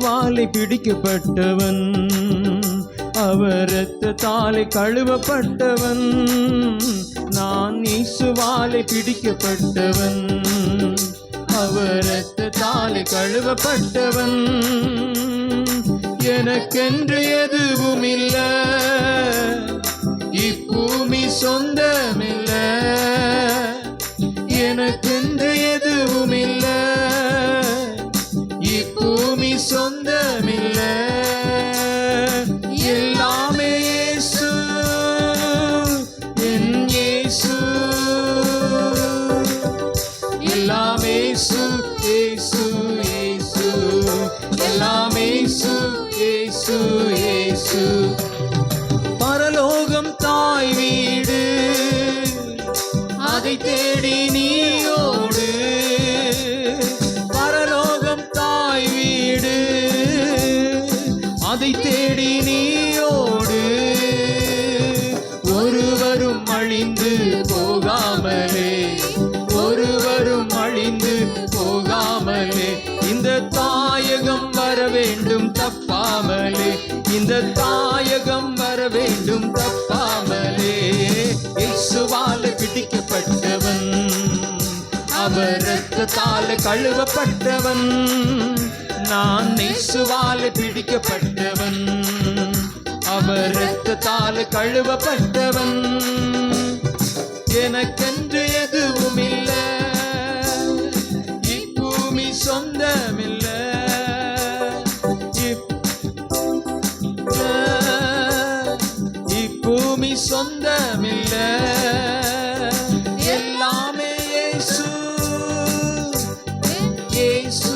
இயேசுவாலே பிடிக்கப்பட்டவன், அவர் இரத்தத்தாலே கழுவப்பட்டவன். நான் இயேசுவாலே பிடிக்கப்பட்டவன், அவர் இரத்தத்தாலே கழுவப்பட்டவன். எனக்கென்று எதுவும் இல்ல, இப்பூமி சொந்தமில்ல. எனக்கென்று எதுவும் இல்ல, இப்பூமி சொந்தமில்ல. எல்லாமே இயேசு, என் இயேசு. எல்லாமே இயேசு, இயேசு, இயேசு. எல்லாமே இயேசு, இயேசு, இயேசு. பரலோகம் தாய் வீடு, அதை தேடி நீயோடு. பரலோகம் தாய் வீடு, அதை தேடி நீயோடு. ஒருவரும் அழிந்து போகாமலே, ஒருவரும் அழிந்து போகாமலே, இந்த தாயகம் வர வேண்டும் தப்பாமலே, இந்த தாயகம் வர வேண்டும் தப்பாமலே. இயேசுவாலே பிடிக்கப்பட்டவன், அவர் இரத்தத்தாலே கழுவப்பட்டவன். நான் இயேசுவாலே பிடிக்கப்பட்டவன், அவர் இரத்தத்தாலே கழுவப்பட்டவன். எனக்கென்று எதுவும் இல்ல, இப்பூமி சொந்தமில்ல. இப்பூமி சொந்தமில்ல. எல்லாமே இயேசு, இயேசு.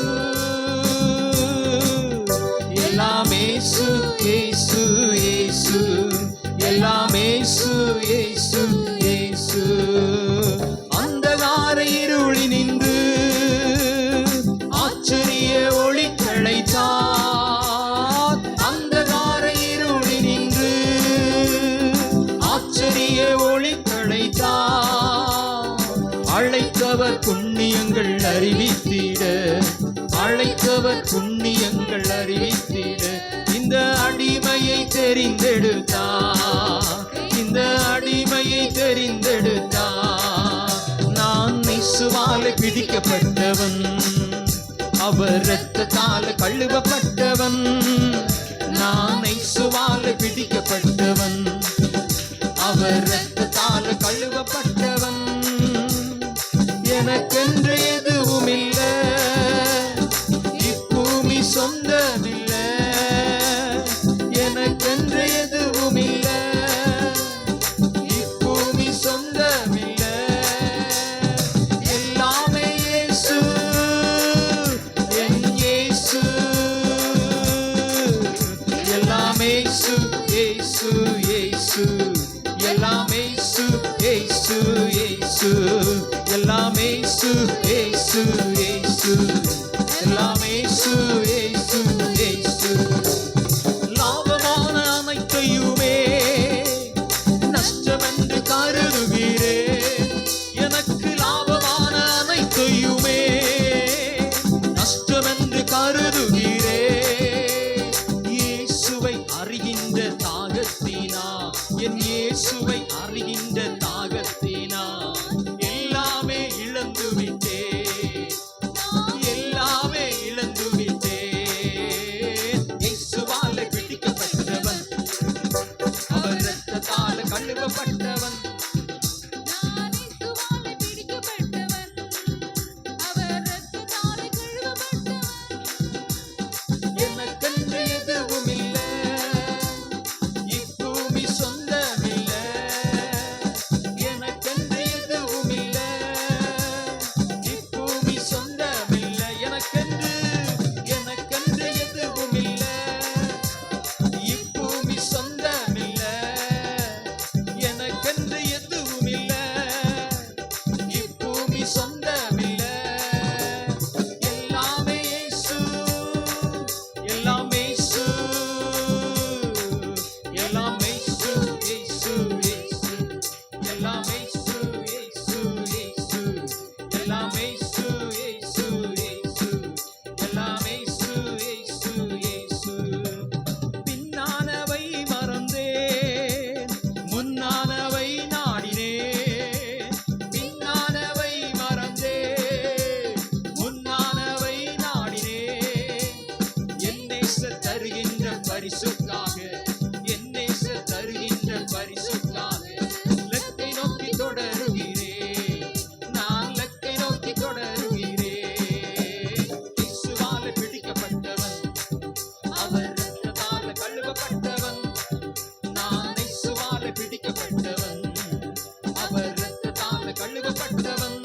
எல்லாமே இயேசு, இயேசு, இயேசு. எல்லாமே இயேசு, இயேசு, இயேசு. அந்தகார இருளி நின்று ஆச்சரிய ஒளி களைத்தார். அந்தகார இருளி நின்று ஆச்சரிய ஒளி களைத்தார். அழைத்தவர் புண்ணியங்கள் அறிவித்திட, அழைத்தவர் புண்ணியங்கள் அறிவித்திட, இந்த அடிமையை தெரிந்தெடுத்தார், இந்த அடிமையை தெரிந்தெடுத்தார். நான் இயேசுவாலே பிடிக்கப்பட்டவன், அவர் இரத்தத்தாலே கழுவப்பட்டவன். நான் இயேசுவாலே பிடிக்கப்பட்டவன், அவர் இரத்தத்தாலே கழுவப்பட்டவன். எனக்கென்று எதுவும் இல்ல, இப்பூமி சொந்தமில்ல. எனக்கென்று எதுவும் இல்ல, இப்பூமி சொந்தமில்ல. எல்லாமே இயேசு, என் இயேசு. எல்லாமே இயேசு, இயேசு, இயேசு. எல்லாமே இயேசு, இயேசு, இயேசு. எல்லாமே இயேசு, இயேசு, இயேசு. எல்லாமே இயேசு, இயேசு, இயேசு. லாபமான அனைத்தையுமே நஷ்டமென்று கருதுகிறேன். எனக்கு லாபமான அனைத்தையுமே நஷ்டமென்று கருதுகிறேன். இயேசுவை அறிகின்ற தாகத்தினால் தருகின்ற பரிசுக்காக, என் நேசர் தருகின்ற பரிசுக்காக லக்கை நோக்கி தொடருகிறேன், நான் லக்கை நோக்கி தொடருகிறேன். இயேசுவால பிடிக்கப்பட்டவன், அவர் இரத்தத்தால கழுவப்பட்டவன். நான் இயேசுவால பிடிக்கப்பட்டவன், அவர் இரத்தத்தால கழுவப்பட்டவன்.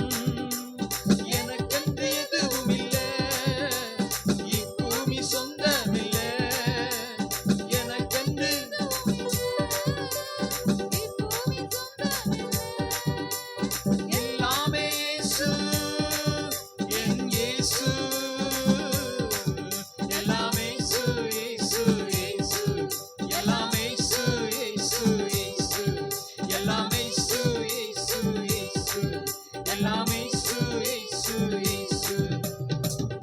எனக்கென்று எதுவும் இல்ல, இப்பூமி சொந்தமில்ல. எனக்கென்று எல்லாமே இயேசு, என் இயேசு. எல்லாமே இயேசு, இயேசு, இயேசு. எல்லாமே இயேசு, இயேசு, இயேசு. எல்லாமே இயேசு, இயேசு, இயேசு. எல்லாமே இயேசு, இயேசு, இயேசு.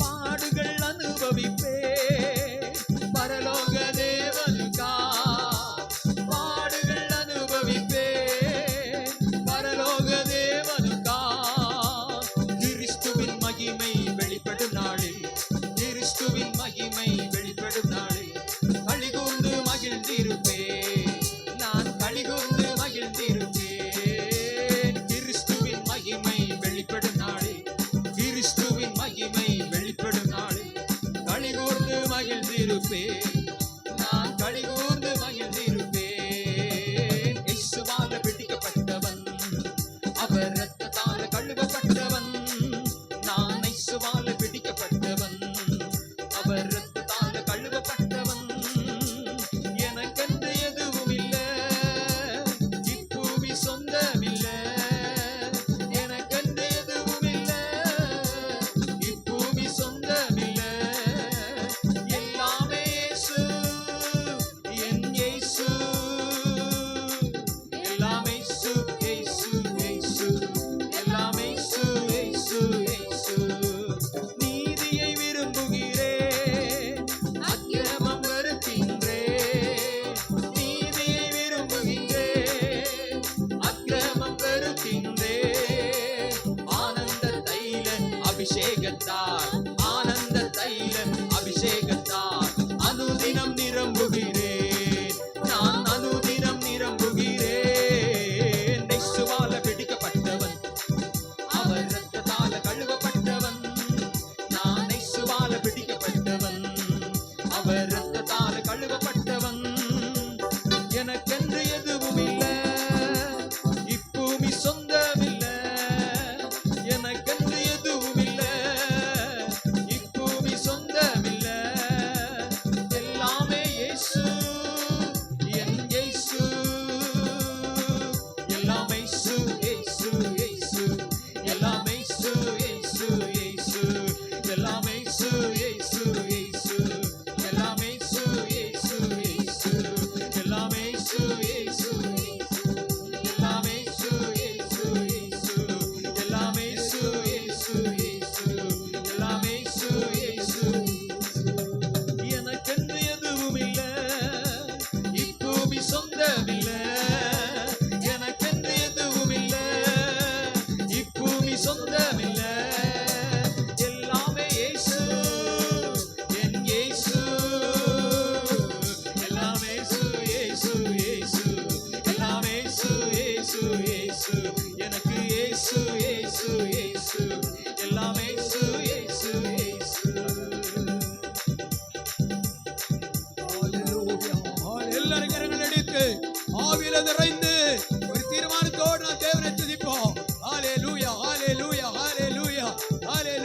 பாடுகள் அனுபவிப்பேன் பரலோக தேவனுக்கா, பாடுகள் அனுபவிப்பேன் பரலோக தேவனுக்கா. கிறிஸ்துவின் மகிமை வெளிப்படும் நாளில், கிறிஸ்துவின் மகிமை வெளிப்படும் நாளில் களிகூர்ந்து மகிழ்ந்திருப்பேன், நான் களிகூர்ந்து மகிழ்ந்திருப்பேன். கிறிஸ்துவின் மகிமை வெளிப்படும் நாளில், கிறிஸ்துவின் மகிமை வெளிப்படும் நாளில் களிகூர்ந்து மகிழ்ந்திருப்பேன், நான் களிகூர்ந்து மகிழ்ந்திருப்பேன். இயேசுவால பிடிக்கப்பட்டவன், அவர் இரத்தத்தால கழுவப்பட்டவன். நான் இயேசுவால பிடிக்கப்பட்டவன், அவர் இரத்தத்தால கழுவப்பட்டவன். எனக்கென்று எதுவும் இல்ல, இப்பூமி சொந்தமில்ல. எனக்கென்று எதுவும் இல்ல, இப்பூமி சொந்தமில்ல. எல்லாமே இயேசு, என் இயேசு. எல்லாமே இயேசு, இயேசு, இயேசு. எல்லாமே இயேசு, இயேசு, இயேசு. நீதியை விரும்புகிறேன், அக்கிரமம் வெறுக்கின்றேன். நீதியை விரும்புகிறேன், அக்கிரமம் வெறுக்கின்றேன். ஆனந்த தைல அபிஷேகத்தால், ஆனந்த தைல அபிஷேகத்தால் அனுதினம் நிரம்புகிறேன், நான் அனுதினம் நிரம்புகிறேன். இயேசுவால பிடிக்கப்பட்டவன், அவர் இரத்தத்தால கழுவப்பட்டவன். நான் இயேசுவால பிடிக்கப்பட்டவன், அவர் இரத்தத்தால கழுவப்பட்டவன். எனக்கென்று எதுவும் இல்ல, இப்பூமி சொந்தமில்ல. எனக்கென்று எதுவும் இல்ல, இப்பூமி சொந்தமில்ல. எல்லாமே இயேசு, என் இயேசு. எல்லாமே இயேசு, இயேசு, இயேசு. எல்லாமே இயேசு, இயேசு, இயேசு. எல்லாமே இயேசு, இயேசு, இயேசு. எல்லாமே இயேசு, இயேசு, இயேசு. எல்லாமே இயேசு, இயேசு, இயேசு. எல்லாமே இயேசு, இயேசு, இயேசு. எல்லாமே இயேசு, இயேசு, இயேசு. எல்லாமே இயேசு, இயேசு, இயேசு. எனக்கென்று எதுவும் இல்ல, இப்பூமி சொந்தமில்ல. எனக்கென்று எதுவும் இல்ல, இப்பூமி சொந்தமில்ல. எல்லாமே இயேசு, என் இயேசு. எல்லாமே இயேசு, இயேசு, இயேசு. எல்லாமே இயேசு, இயேசு, இயேசு. எனக்கு இயேசு, இயேசு, இயேசு. எல்லாமே இயேசு, இயேசு, இயேசு. ஹalleluya. எல்லாரும் கரங்கள் அடித்து ஆவியில நிறைந்து